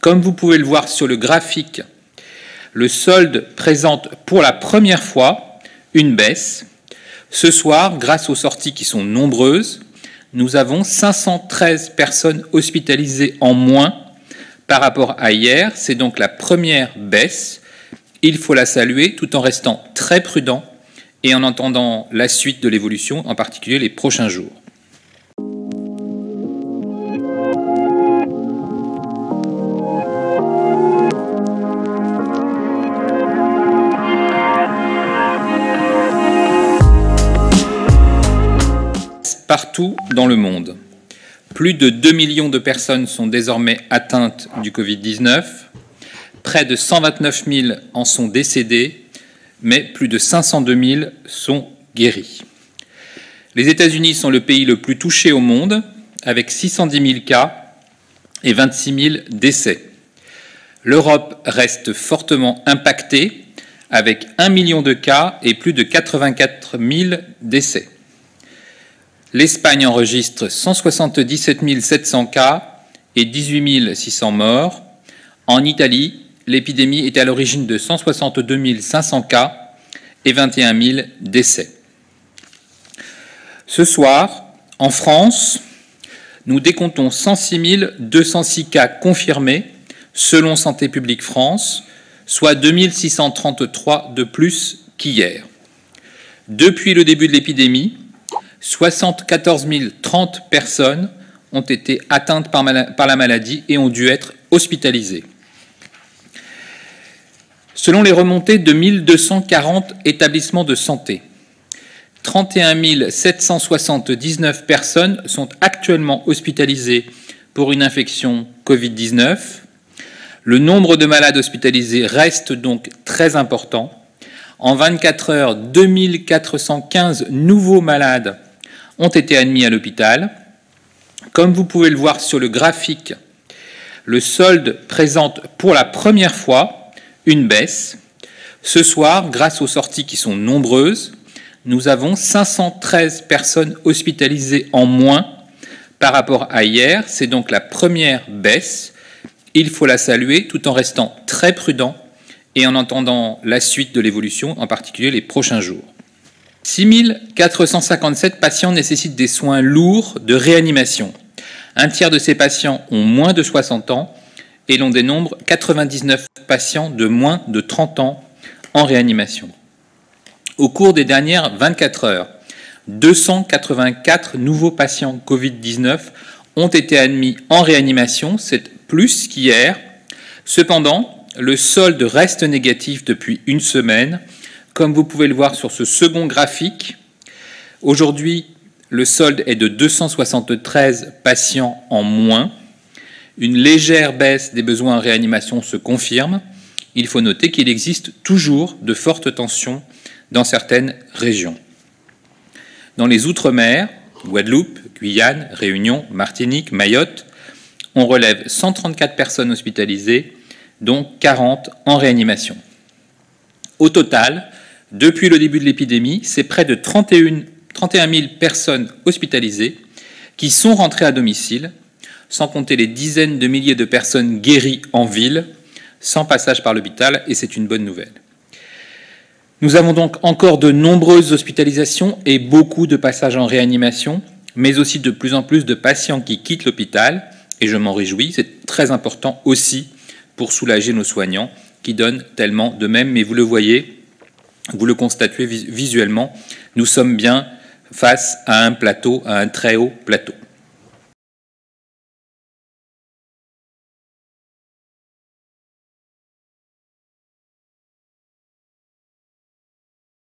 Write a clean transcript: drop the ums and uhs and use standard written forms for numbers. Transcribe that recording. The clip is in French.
Comme vous pouvez le voir sur le graphique, le solde présente pour la première fois une baisse. Ce soir, grâce aux sorties qui sont nombreuses, nous avons 513 personnes hospitalisées en moins par rapport à hier. C'est donc la première baisse. Il faut la saluer tout en restant très prudent et en attendant la suite de l'évolution, en particulier les prochains jours. Partout dans le monde. Plus de 2 millions de personnes sont désormais atteintes du Covid-19. Près de 129 000 en sont décédés, mais plus de 502 000 sont guéris. Les États-Unis sont le pays le plus touché au monde, avec 610 000 cas et 26 000 décès. L'Europe reste fortement impactée, avec 1 million de cas et plus de 84 000 décès. L'Espagne enregistre 177 700 cas et 18 600 morts. En Italie, l'épidémie est à l'origine de 162 500 cas et 21 000 décès. Ce soir, en France, nous décomptons 106 206 cas confirmés selon Santé publique France, soit 2 633 de plus qu'hier. Depuis le début de l'épidémie, 74 030 personnes ont été atteintes par la maladie et ont dû être hospitalisées. Selon les remontées de 1240 établissements de santé, 31 779 personnes sont actuellement hospitalisées pour une infection Covid-19. Le nombre de malades hospitalisés reste donc très important. En 24 heures, 2415 nouveaux malades ont été admis à l'hôpital. Comme vous pouvez le voir sur le graphique, le solde présente pour la première fois une baisse. Ce soir, grâce aux sorties qui sont nombreuses, nous avons 513 personnes hospitalisées en moins par rapport à hier. C'est donc la première baisse. Il faut la saluer tout en restant très prudent et en attendant la suite de l'évolution, en particulier les prochains jours. 6 457 patients nécessitent des soins lourds de réanimation. Un tiers de ces patients ont moins de 60 ans et l'on dénombre 99 patients de moins de 30 ans en réanimation. Au cours des dernières 24 heures, 284 nouveaux patients Covid-19 ont été admis en réanimation, c'est plus qu'hier. Cependant, le solde reste négatif depuis une semaine. Comme vous pouvez le voir sur ce second graphique, aujourd'hui, le solde est de 273 patients en moins. Une légère baisse des besoins en réanimation se confirme. Il faut noter qu'il existe toujours de fortes tensions dans certaines régions. Dans les Outre-mer, Guadeloupe, Guyane, Réunion, Martinique, Mayotte, on relève 134 personnes hospitalisées, dont 40 en réanimation. Au total, depuis le début de l'épidémie, c'est près de 31 000 personnes hospitalisées qui sont rentrées à domicile, sans compter les dizaines de milliers de personnes guéries en ville, sans passage par l'hôpital, et c'est une bonne nouvelle. Nous avons donc encore de nombreuses hospitalisations et beaucoup de passages en réanimation, mais aussi de plus en plus de patients qui quittent l'hôpital, et je m'en réjouis, c'est très important aussi pour soulager nos soignants, qui donnent tellement de même, mais vous le voyez, vous le constatez visuellement, nous sommes bien face à un plateau, à un très haut plateau.